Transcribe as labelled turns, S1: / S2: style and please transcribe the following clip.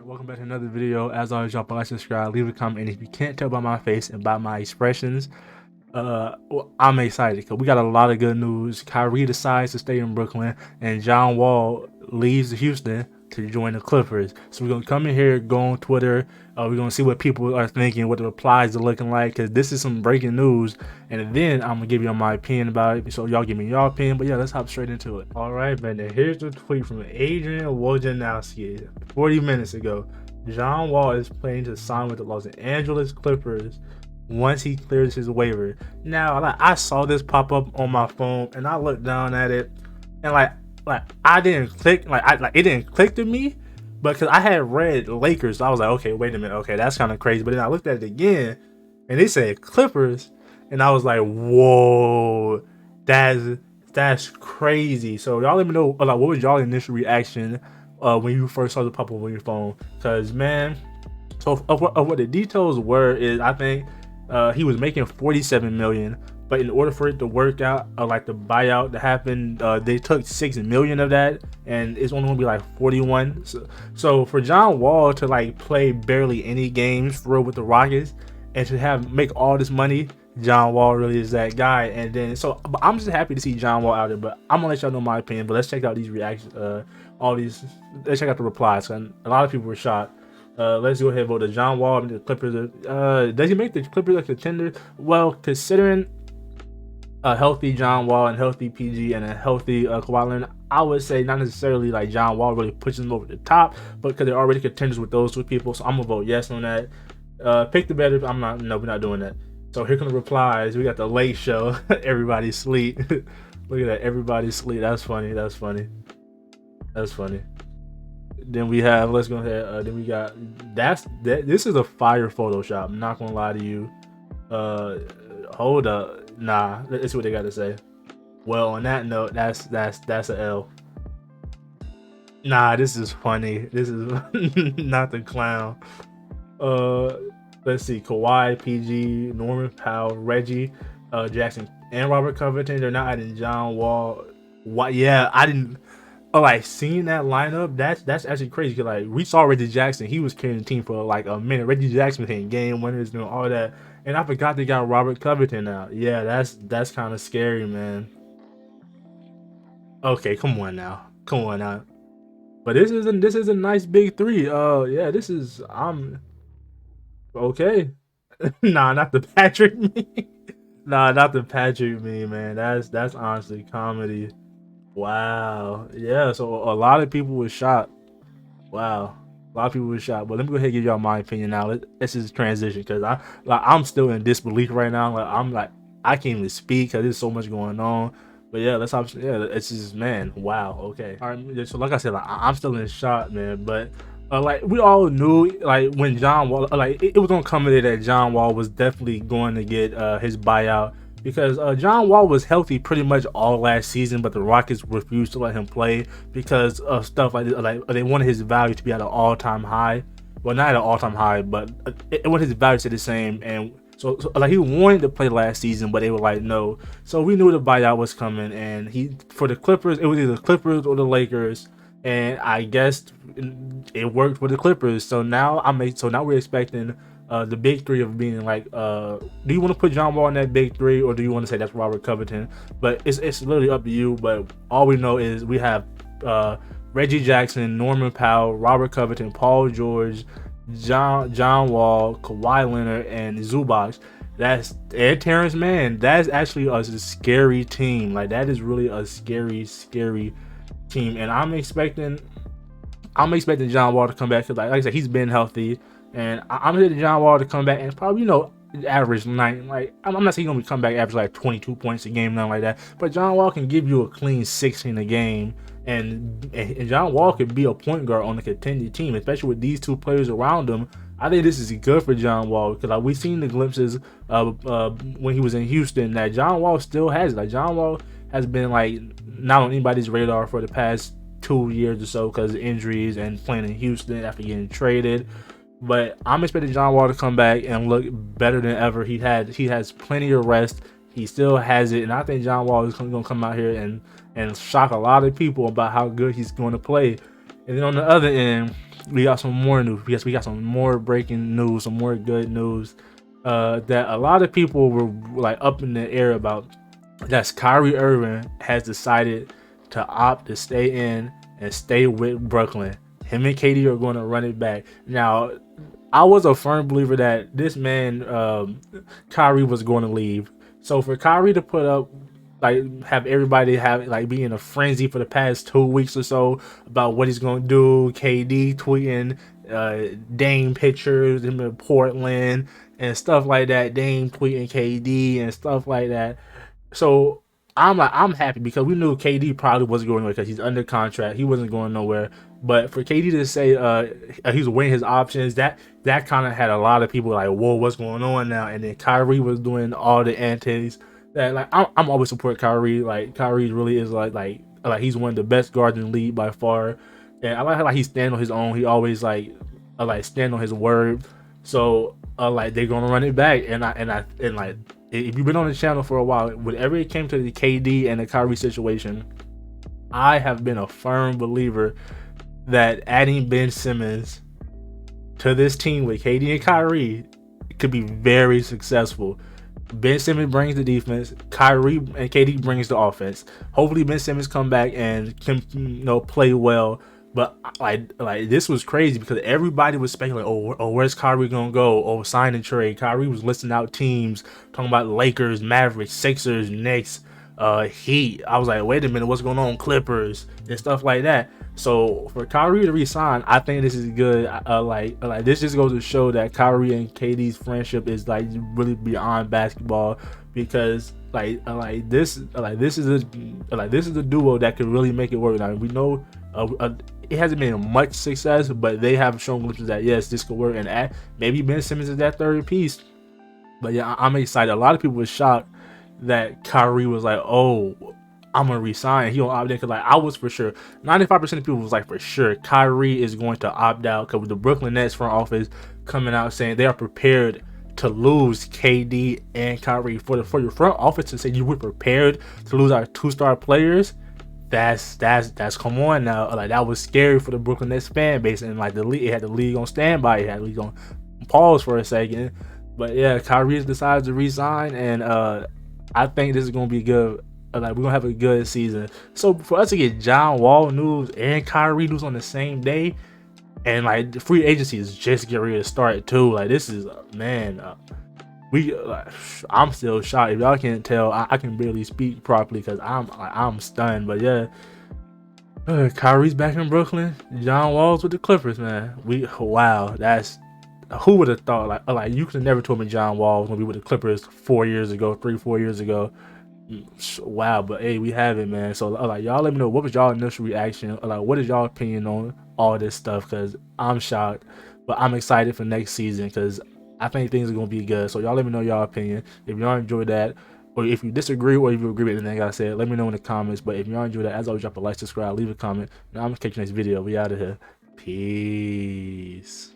S1: Welcome back to another video. As always, y'all like, subscribe, leave a comment, and if you can't tell by my face and by my expressions, I'm excited because we got a lot of good news. Kyrie decides to stay in Brooklyn, and John Wall leaves Houston to join the Clippers. So we're gonna come in here, go on Twitter. We're gonna see what people are thinking, what the replies are looking like, because this is some breaking news. And then I'm gonna give you my opinion about it. So y'all give me your opinion. But yeah, let's hop straight into it. All right, man. Here's the tweet from Adrian Wojnarowski 40 minutes ago. John Wall is planning to sign with the Los Angeles Clippers once he clears his waiver. Now, I saw this pop up on my phone, and I looked down at it, and I didn't click, it didn't click to me, but because I had read Lakers, so I was like, okay, wait a minute, okay, that's kind of crazy. But then I looked at it again, and they said Clippers, and I was like, whoa, that's crazy. So y'all let me know, what was y'all initial reaction when you first saw the pop up on your phone? Because man, so of what the details were is I think he was making 47 million. But in order for it to work out, like the buyout to happen, they took 6 million of that, and it's only gonna be like 41. So for John Wall to like play barely any games for real with the Rockets and to make all this money, John Wall really is that guy. And then I'm just happy to see John Wall out there. But I'm gonna let y'all know my opinion. But let's check out these reactions. Let's check out the replies. A lot of people were shocked. Let's go ahead and vote to John Wall. The Clippers. Does he make the Clippers a contender? Well, considering a healthy John Wall and healthy PG and a healthy Kawhi Leonard, I would say not necessarily like John Wall really pushes them over the top, but because they're already contenders with those two people, so I'm gonna vote yes on that. Pick the better. No, we're not doing that. So here come the replies. We got the late show. Everybody sleep. Look at that. Everybody sleep. That's funny. That's funny. Then we have. Let's go ahead. Then we got. This is a fire Photoshop. I'm not gonna lie to you. Hold up. Nah, let's see what they got to say. Well, on that note, that's an L. Nah, this is funny. This is not the clown. Let's see. Kawhi, PG, Norman Powell, Reggie, Jackson, and Robert Covington. They're not adding John Wall. What? Yeah, I didn't. Like seeing that lineup, that's actually crazy. Cause like we saw Reggie Jackson, he was carrying the team for like a minute. Reggie Jackson was hitting game winners, doing all that, and I forgot they got Robert Covington now. Yeah, that's kind of scary, man. Okay, come on now. But this is a nice big three. Yeah, I'm okay. Nah, not the Patrick me. Nah, not the Patrick me, man. That's honestly comedy. Wow. Yeah, so a lot of people were shocked. Wow. A lot of people were shocked. But let me go ahead and give y'all my opinion now. Let's just transition because I'm still in disbelief right now. I can't even speak because there's so much going on. But yeah, it's just, man, wow. Okay. All right. So like I said, I'm still in shock, man. But we all knew, when John Wall, it was gonna come in there that John Wall was definitely going to get his buyout. Because John Wall was healthy pretty much all last season, but the Rockets refused to let him play because of stuff like this. Like they wanted his value to be at an all-time high. Well, not at an all-time high, but it wanted his value to stay the same. And so he wanted to play last season, but they were like, no. So we knew the buyout was coming, and for the Clippers, it was either the Clippers or the Lakers. And I guess it worked for the Clippers. So now we're expecting the big three of being like, do you want to put John Wall in that big three, or do you want to say that's Robert Covington? But it's literally up to you. But all we know is we have Reggie Jackson, Norman Powell, Robert Covington, Paul George, John Wall, Kawhi Leonard, and Zubac. That's Ed Terrence Mann. That's actually a scary team. Like that is really a scary team. And I'm expecting John Wall to come back because like I said, he's been healthy. And I'm expecting John Wall to come back and probably, average night. Like I'm not saying he's gonna come back average like 22 points a game, nothing like that. But John Wall can give you a clean 16 a game, and John Wall could be a point guard on a contending team, especially with these two players around him. I think this is good for John Wall because we've seen the glimpses when he was in Houston that John Wall still has it. Like John Wall has been like not on anybody's radar for the past 2 years or so because of injuries and playing in Houston after getting traded. But I'm expecting John Wall to come back and look better than ever. He has plenty of rest. He still has it, and I think John Wall is going to come out here and shock a lot of people about how good he's going to play. And then on the other end, we got some more news. Yes, we got some more breaking news, some more good news that a lot of people were like up in the air about. That's Kyrie Irving has decided to opt to stay in and stay with Brooklyn. Him and KD are going to run it back. Now, I was a firm believer that this man, Kyrie, was going to leave. So for Kyrie to put up, like, have everybody have like be in a frenzy for the past 2 weeks or so about what he's going to do. KD tweeting Dame pictures him in Portland and stuff like that. Dame tweeting KD and stuff like that. So I'm happy because we knew KD probably wasn't going nowhere because he's under contract. He wasn't going nowhere. But for KD to say he's weighing his options, that kind of had a lot of people like, whoa, what's going on now? And then Kyrie was doing all the antics that like I'm always support Kyrie. Like Kyrie really is like he's one of the best guards in the league by far. And I like how like he stand on his own. He always like stand on his word. So like they're gonna run it back. And like if you've been on the channel for a while, whenever it came to the KD and the Kyrie situation, I have been a firm believer that adding Ben Simmons to this team with KD and Kyrie could be very successful. Ben Simmons brings the defense, Kyrie and KD brings the offense. Hopefully Ben Simmons come back and can play well. But like this was crazy because everybody was speculating, oh, where's Kyrie gonna go? Oh, sign and trade. Kyrie was listing out teams, talking about Lakers, Mavericks, Sixers, Knicks, Heat. I was like, wait a minute, what's going on? Clippers and stuff like that. So for Kyrie to resign, I think this is good. Like this just goes to show that Kyrie and KD's friendship is like really beyond basketball, because this is a duo that could really make it work. Now we know it hasn't been much success, but they have shown glimpses that yes, this could work, and maybe Ben Simmons is that third piece. But yeah, I'm excited. A lot of people were shocked that Kyrie was like, oh, I'm gonna resign. He don't opt in because like I was for sure. 95% of people was like for sure Kyrie is going to opt out because with the Brooklyn Nets front office coming out saying they are prepared to lose KD and Kyrie. For your front office to say you were prepared to lose our 2-star players, that's come on now. Like that was scary for the Brooklyn Nets fan base, and like the league, it had the league on standby, it had the league on pause for a second. But yeah, Kyrie decided to resign, and I think this is gonna be good. Like we're gonna have a good season. So for us to get John Wall news and Kyrie news on the same day, and like the free agency is just getting ready to start too. Like this is man, I'm still shocked. If y'all can't tell, I can barely speak properly because I'm stunned. But yeah, Kyrie's back in Brooklyn. John Wall's with the Clippers, man. Wow, that's who would have thought? Like you could have never told me John Wall was gonna be with the Clippers 4 years ago, 4 years ago. Wow, but hey, we have it, man. So like y'all let me know what was y'all initial reaction. Like what is y'all opinion on all this stuff? Because I'm shocked, but I'm excited for next season because I think things are gonna be good. So y'all let me know y'all opinion. If y'all enjoyed that, or if you disagree, or if you agree with anything I said, let me know in the comments. But if y'all enjoyed that, as always, drop a like, subscribe, leave a comment, and I'm gonna catch you next video. We out of here. Peace.